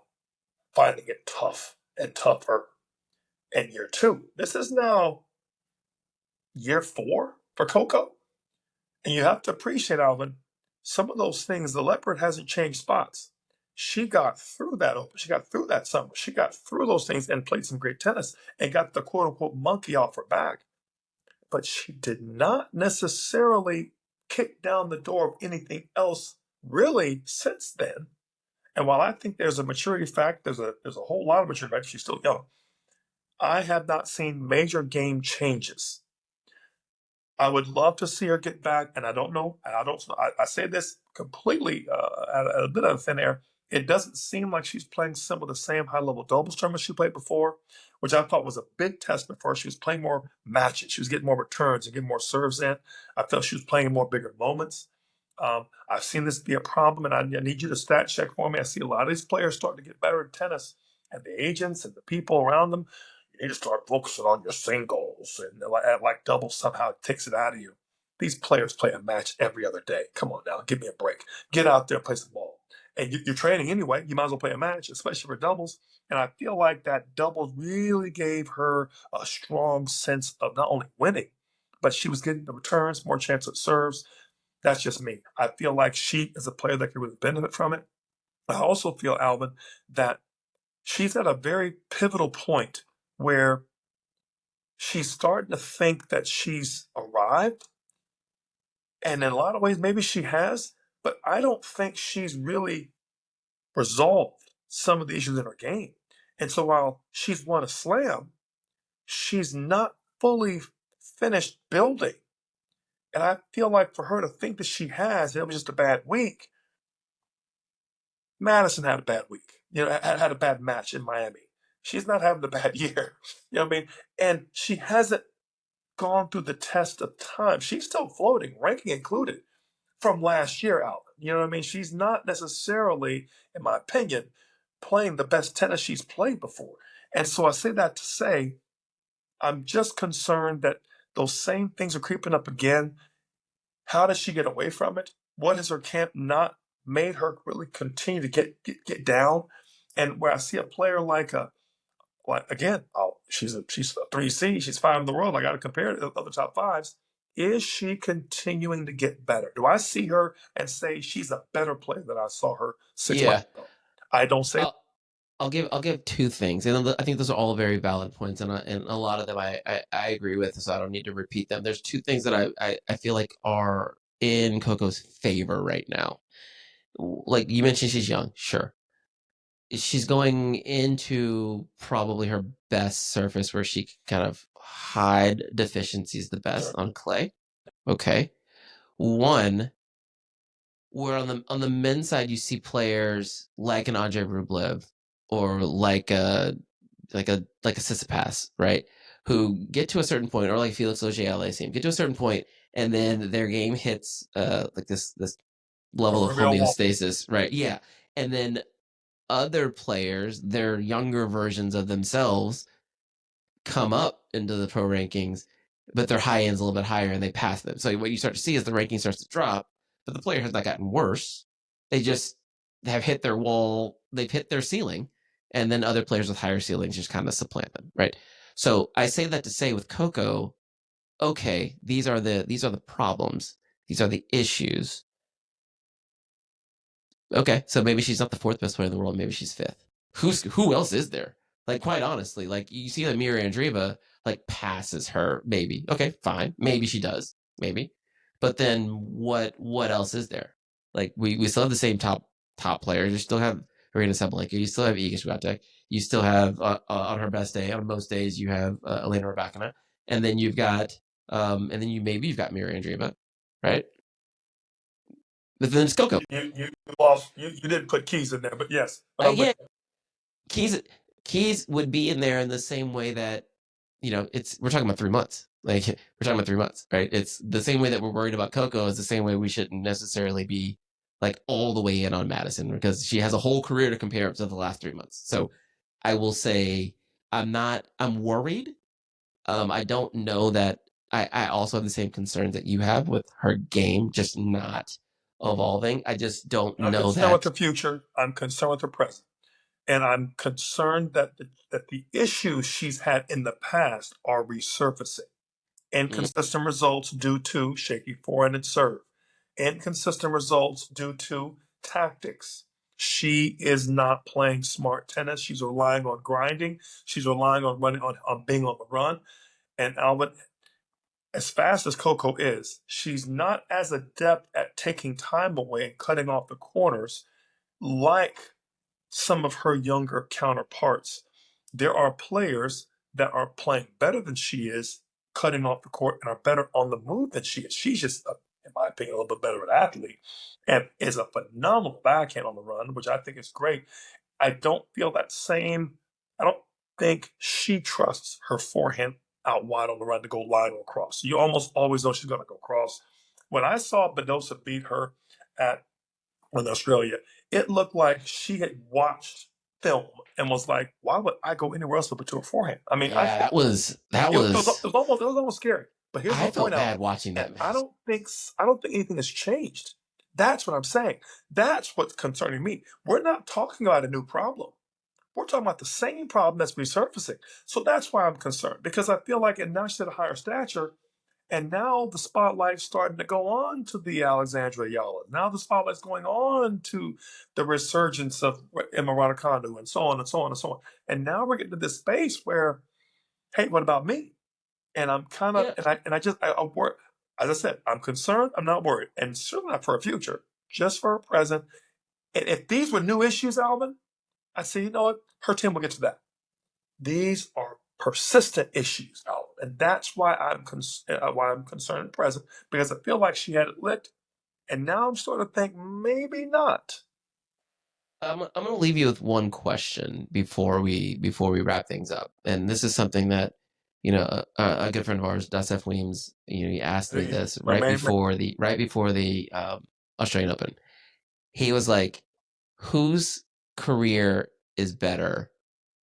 finding it tough and tougher in year two. This is now year four for Coco. And you have to appreciate, Alvin, some of those things, the leopard hasn't changed spots. She got through that open. She got through that summer. She got through those things and played some great tennis and got the quote unquote monkey off her back. But she did not necessarily kick down the door of anything else really since then. And while I think there's a maturity fact, there's a whole lot of maturity fact, she's still young. I have not seen major game changes. I would love to see her get back, and I don't know. And I say this completely at a bit of thin air. It doesn't seem like she's playing some of the same high level doubles tournaments she played before, which I thought was a big testament for her. She was playing more matches. She was getting more returns and getting more serves in. I felt she was playing in more bigger moments. I've seen this be a problem, and I need you to stat check for me. I see a lot of these players starting to get better at tennis, and the agents and the people around them you need to start focusing on your singles and like doubles somehow takes it out of you. These players play a match every other day. Come on now, give me a break. Get out there and play some ball. and you're training anyway. You might as well play a match, especially for doubles. And I feel like that doubles really gave her a strong sense of not only winning, but she was getting the returns, more chance at serves. That's just me. I feel like she is a player that could really benefit from it. I also feel, Alvin, that she's at a very pivotal point where she's starting to think that she's arrived. And in a lot of ways, maybe she has, but I don't think she's really resolved some of the issues in her game. And so while she's won a slam, she's not fully finished building. And I feel like for her to think that she has, it was just a bad week. Madison had a bad week, had a bad match in Miami. She's not having a bad year. You know what I mean? And she hasn't gone through the test of time. She's still floating, ranking included, from last year, Alvin. You know what I mean? She's not necessarily, in my opinion, playing the best tennis she's played before. And so I say that to say, I'm just concerned that those same things are creeping up again. How does she get away from it? What has her camp not made her really continue to get down? And where I see a player like again, she's a 3C, she's five in the world. I got to compare it to the other top fives. Is she continuing to get better? Do I see her and say she's a better player than I saw her 6 months Yeah. ago? I don't say. I'll give two things, and I think those are all very valid points, and a lot of them I agree with, so I don't need to repeat them. There's two things that I feel like are in Coco's favor right now. Like you mentioned, she's young, sure. She's going into probably her best surface where she can kind of hide deficiencies the best on clay. Okay. One, where on the men's side you see players like an Andre Rublev or like a Sissipas, right? Who get to a certain point, or like Felix Auger-Aliassime, get to a certain point, and then their game hits like this level of Real wall. homeostasis, right? Yeah, and then other players, their younger versions of themselves, come up into the pro rankings, but their high end's a little bit higher and they pass them. So what you start to see is the ranking starts to drop, but the player has not gotten worse. They just have hit their wall, they've hit their ceiling, and then other players with higher ceilings just kind of supplant them, right? So I say that to say with Coco, okay, these are the problems, these are the issues. Okay, so maybe she's not the fourth best player in the world. Maybe she's fifth. Who else is there? Like, quite honestly, like you see that Mira Andreeva like passes her. Maybe okay, fine. Maybe she does. Maybe, but then what else is there? Like we still have the same top players. You still have Aryna Sabalenka. You still have Iga Swiatek. You still have on her best day, on most days, you have Elena Rybakina, and then you've got and then you've got Mira Andreeva, right? But then it's Coco. You lost. You didn't put Keys in there, but yes. But I'm with Yeah, Keys would be in there in the same way that we're talking about 3 months. Like we're talking about 3 months, right? It's the same way that we're worried about Coco is the same way we shouldn't necessarily be like all the way in on Madison because she has a whole career to compare up to the last 3 months. So I will say I'm worried. I don't know that I also have the same concerns that you have with her game just not evolving. I just don't I'm know concerned with that. the future. I'm concerned with the present. And I'm concerned that the issues she's had in the past are resurfacing. Mm, Inconsistent results due to shaky forehand and serve. Inconsistent results due to tactics. She is not playing smart tennis. She's relying on grinding. She's relying on running on being on the run. And Alvin, as fast as Coco is, she's not as adept at taking time away and cutting off the corners like some of her younger counterparts. There are players that are playing better than she is, cutting off the court, and are better on the move than she is. She's just, in my opinion, a little bit better of an athlete and is a phenomenal backhand on the run, which I think is great. I don't feel that same, I don't think she trusts her forehand out wide on the run to go line or cross. You almost always know she's going to go cross. When I saw Badosa beat her at in Australia, it looked like she had watched film and was like, "Why would I go anywhere else but to a forehand?" I mean, yeah, that was it was almost scary. But here's my I felt point, bad Alvin, watching and that I match. don't think I don't think anything has changed. That's what I'm saying. That's what's concerning me. We're not talking about a new problem. We're talking about the same problem that's resurfacing. So that's why I'm concerned, because I feel like, and now she's at a higher stature, and now the spotlight's starting to go on to the Alexandra Eala. Now the spotlight's going on to the resurgence of Emma Raducanu and so on and so on and so on. And now we're getting to this space where, hey, what about me? And I'm kind of, Yeah. I worry. As I said, I'm concerned. I'm not worried, and certainly not for a future, just for a present. And if these were new issues, Alvin, I say, you know what? Her team will get to that. These are persistent issues, Alvin, and that's why I'm concerned at present, because I feel like she had it licked, and now I'm starting to think maybe not. I'm gonna leave you with one question before we wrap things up, and this is something that a good friend of ours, Dasef Weems, he asked me this My man, right before the Australian Open. He was like, "Whose career is better,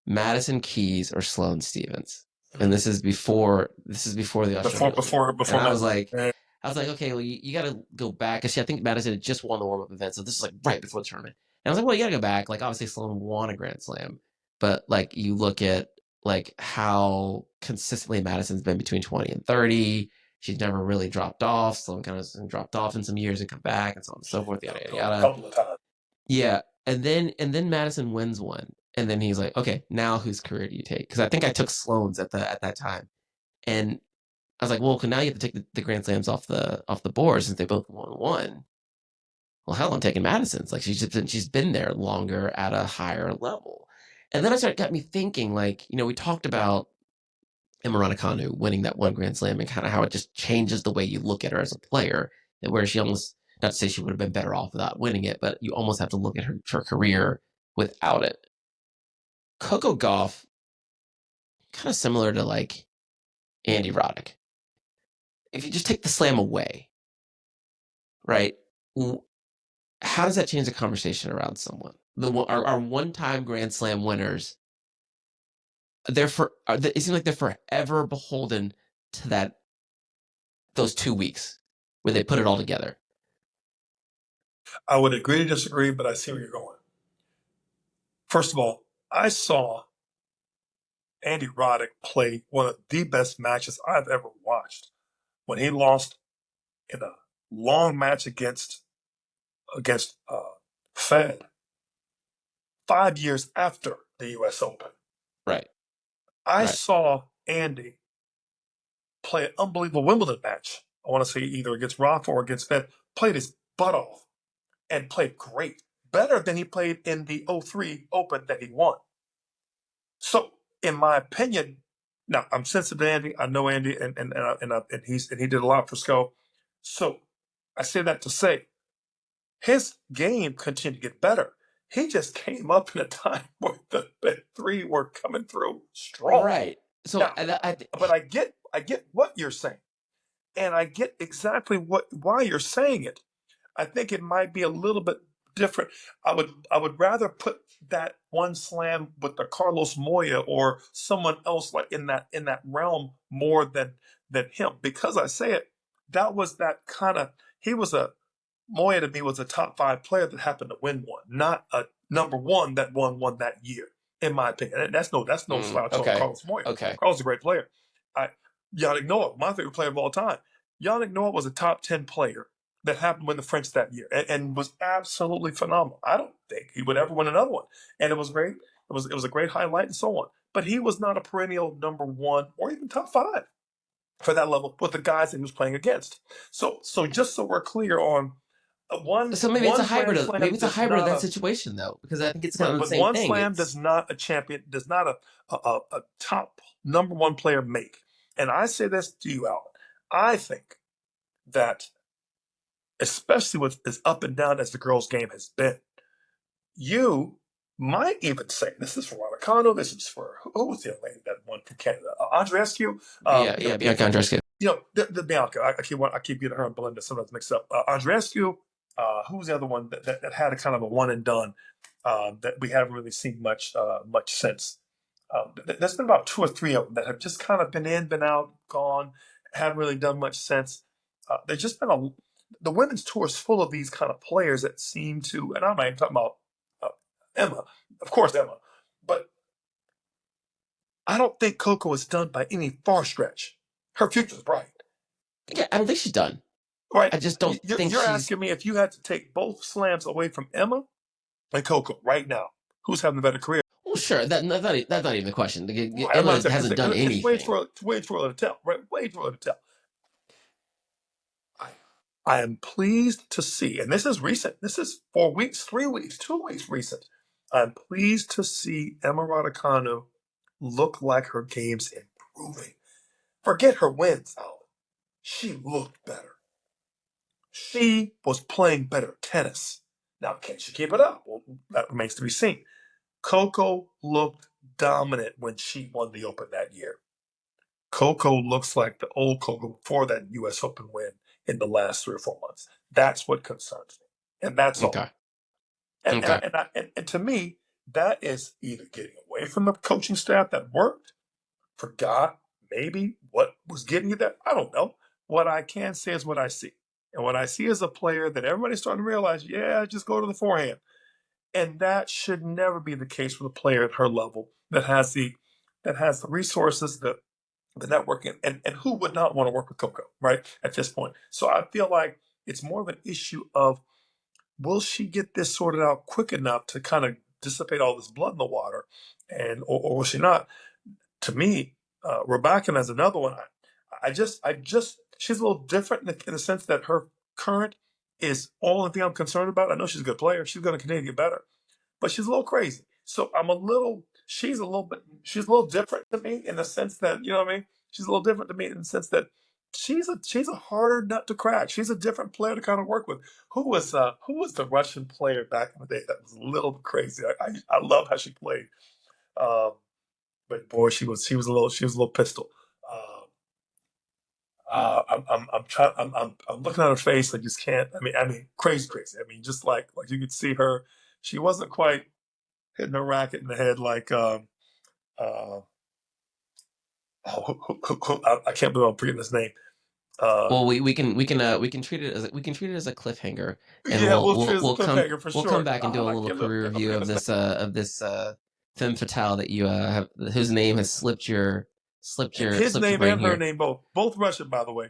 Madison Keys or Sloane Stephens?" And this is before the before Australian Open, before and before I was my like. I was like, okay, well, you got to go back. Cause I think Madison had just won the warm up event. So this is like right before the tournament. And I was like, well, you got to go back. Like, obviously, Sloane won a Grand Slam. But, like, you look at, like, how consistently Madison's been between 20 and 30. She's never really dropped off. Sloane kind of dropped off in some years and come back and so on and so forth, yada, yada, a yada. couple of times. Yeah. And then Madison wins one. And then he's like, okay, now whose career do you take? Because I think I took Sloane's at that time. And I was like, well, now you have to take the Grand Slams off the board since they both won one. Well, hell, I'm taking Madison's. Like she's been there longer at a higher level. And then got me thinking, like, we talked about Emma Raducanu winning that one Grand Slam and kind of how it just changes the way you look at her as a player. Where she almost, not to say she would have been better off without winning it, but you almost have to look at her career without it. Coco Gauff, kind of similar to like Andy Roddick. If you just take the slam away, right? How does that change the conversation around someone? Our one-time Grand Slam winners, it seems like they're forever beholden to those 2 weeks where they put it all together. I would agree to disagree, but I see where you're going. First of all, I saw Andy Roddick play one of the best matches I've ever watched when he lost in a long match against Fed 5 years after the U.S. Open. Right. I Right. saw Andy play an unbelievable Wimbledon match. I want to say either against Rafa or against Fed. Played his butt off and played great, better than he played in the '03 Open that he won. So, in my opinion, now I'm sensitive to Andy. I know Andy, and he did a lot for SCO. So, I say that to say his game continued to get better. He just came up in a time where the big three were coming through strong. Right. So Now, but I get what you're saying, and I get exactly why you're saying it. I think it might be a little bit different. I would rather put that one slam with the Carlos Moya or someone else like in that realm more than him, because I say it. That was that kind of he was a Moya to me was a top five player that happened to win one, not a number one that won one that year, in my opinion. And that's no slouch on Okay. Carlos Moya. Okay. Carlos is a great player. I Yannick Noah, my favorite player of all time. Yannick Noah was a top 10 player that happened to win the French that year and was absolutely phenomenal. I don't think he would ever win another one. And it was great. It was a great highlight and so on. But he was not a perennial number one or even top five for that level with the guys that he was playing against. So just so we're clear on one So maybe it's a one hybrid Grand of maybe Slam it's a does hybrid of not that situation though, because I think it's kind of the but same one thing. slam does not a champion does not a top number one player make. And I say this to you, Alvin. I think that especially with as up and down as the girls' game has been, you might even say this is for Raducanu, this is for who was the other lady that won from Canada, Andreescu. Yeah, Bianca Andreescu. The Bianca. I keep getting her and Belinda sometimes mixed up. Andreescu. Who was the other one that had a kind of a one and done that we haven't really seen much since. There's been about two or three of them that have just kind of been in, been out, gone, haven't really done much since. There's just been the women's tour is full of these kind of players that seem to, and I'm not even talking about Emma, of course Emma, but I don't think Coco is done by any far stretch. Her future's bright. Yeah, I don't think she's done. Right. I just don't think You're she's. asking me if you had to take both slams away from Emma and Coco right now, who's having a better career? Well, sure. That's not even the question. I'm not Eala saying hasn't done it's way anything. too early to tell. Right, way too early to tell. I am pleased to see, and this is recent. This is 4 weeks, 3 weeks, 2 weeks recent. I'm pleased to see Emma Raducanu look like her game's improving. Forget her wins, Alvin. She looked better. She was playing better tennis. Now, can she keep it up? Well, that remains to be seen. Coco looked dominant when she won the Open that year. Coco looks like the old Coco before that U.S. Open win in the last 3 or 4 months. That's what concerns me, and that's all. Okay. Okay. And to me, that is either getting away from the coaching staff that worked, forgot maybe what was getting you there. I don't know. What I can say is what I see. And what I see is a player that everybody's starting to realize, yeah, just go to the forehand. And that should never be the case with a player at her level that has the resources, the networking, and who would not want to work with Coco, right? At this point. So I feel like it's more of an issue of will she get this sorted out quick enough to kind of dissipate all this blood in the water, and or will she not? To me, Raducanu is another one. I just, she's a little different in the sense that her current is all the thing I'm concerned about. I know she's a good player. She's going to continue to get better, but she's a little crazy. So she's a little different to me in the sense that, you know what I mean? She's a little different to me in the sense that she's a harder nut to crack. She's a different player to kind of work with. Who was the Russian player back in the day that was a little crazy? I love how she played. Um, but boy, she was a little pistol. I'm trying. I'm looking at her face. I just can't. I mean, crazy, crazy. I mean, just like you could see her. She wasn't quite hitting her racket in the head like uh, I can't believe I'm forgetting his name. Uh, Well, we can treat it as a cliffhanger, and yeah, we'll treat it as a we'll come cliffhanger for we'll come sure. back and do a I little can't believe career I'm review forgetting of his name. this femme fatale that you have, whose name has His slipped your name brain and her here. name both Russian, by the way.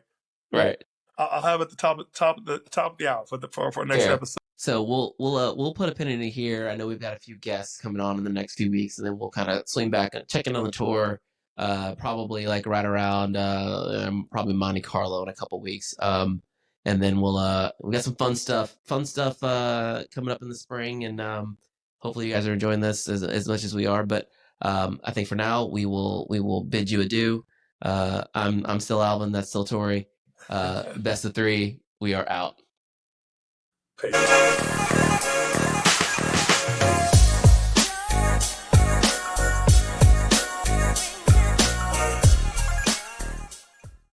Both. Right. I'll have it at the top of the hour for next Fair. episode. So we'll put a pin in it here. I know we've got a few guests coming on in the next few weeks, and then we'll kind of swing back and check in on the tour. Probably like right around probably Monte Carlo in a couple weeks. And then we got some fun stuff coming up in the spring, and hopefully you guys are enjoying this as much as we are. But I think for now we will bid you adieu. I'm still Alvin. That's still Torrey. Best of three. We are out. Peace.